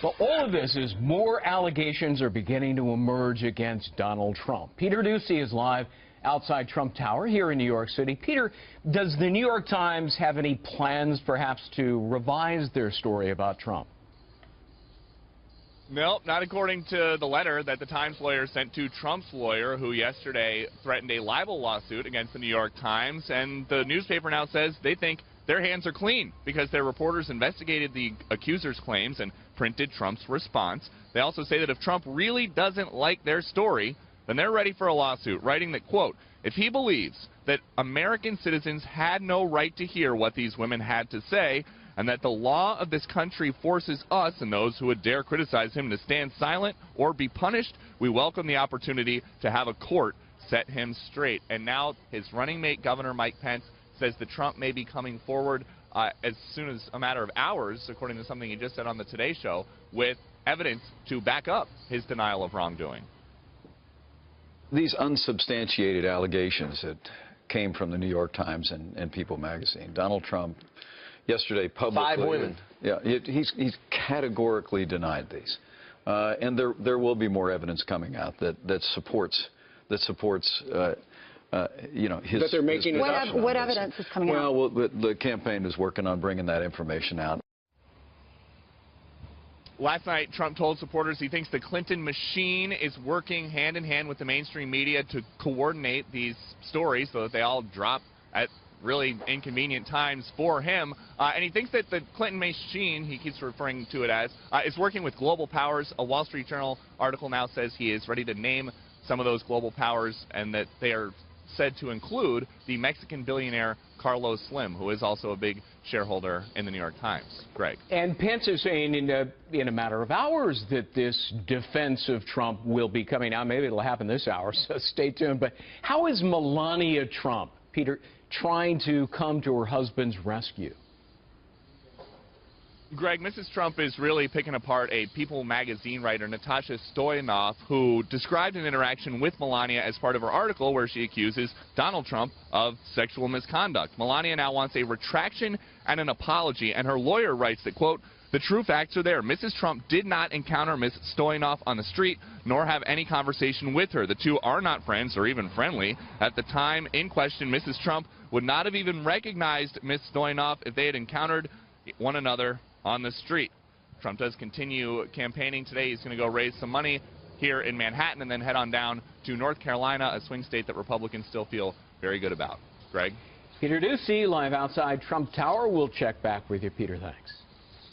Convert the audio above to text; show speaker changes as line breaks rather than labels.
Well, all of this is more allegations are beginning to emerge against Donald Trump. Peter Ducey is live outside Trump Tower here in New York City. Peter, does the New York Times have any plans perhaps to revise their story about Trump?
No, not according to the letter that the Times lawyer sent to Trump's lawyer, who yesterday threatened a libel lawsuit against the New York Times. And the newspaper now says they think their hands are clean because their reporters investigated the accuser's claims and printed Trump's response. They also say that if Trump really doesn't like their story, then they're ready for a lawsuit, writing that, quote, if he believes that American citizens had no right to hear what these women had to say, and that the law of this country forces us and those who would dare criticize him to stand silent or be punished, we welcome the opportunity to have a court set him straight. And now his running mate, Governor Mike Pence, says that Trump may be coming forward as soon as a matter of hours, according to something he just said on the Today Show, with evidence to back up his denial of wrongdoing.
These unsubstantiated allegations that came from the New York Times and People magazine. Donald Trump yesterday publicly.
5 women.
Yeah, he's categorically denied these, and there will be more evidence coming out that supports you know, his.
That they're making
what evidence is coming out?
Well, the campaign is working on bringing that information out.
Last night, Trump told supporters he thinks the Clinton machine is working hand in hand with the mainstream media to coordinate these stories so that they all drop at really inconvenient times for him. And he thinks that the Clinton machine, he keeps referring to it as, is working with global powers. A Wall Street Journal article now says he is ready to name some of those global powers and that they are said to include the Mexican billionaire Carlos Slim, who is also a big shareholder in the New York Times. Greg.
And Pence is saying in a matter of hours that this defense of Trump will be coming out. Maybe it'll happen this hour, so stay tuned. But how is Melania Trump, Peter, trying to come to her husband's rescue?
Greg, Mrs. Trump is really picking apart a People magazine writer, Natasha Stoyanov, who described an interaction with Melania as part of her article where she accuses Donald Trump of sexual misconduct. Melania now wants a retraction and an apology, and her lawyer writes that, quote, the true facts are there. Mrs. Trump did not encounter Ms. Stoyanov on the street, nor have any conversation with her. The two are not friends or even friendly. At the time in question, Mrs. Trump would not have even recognized Ms. Stoyanov if they had encountered one another on the street. Trump does continue campaigning today. He's going to go raise some money here in Manhattan and then head on down to North Carolina, a swing state that Republicans still feel very good about. Greg?
Peter Ducey, live outside Trump Tower. We'll check back with you, Peter. Thanks.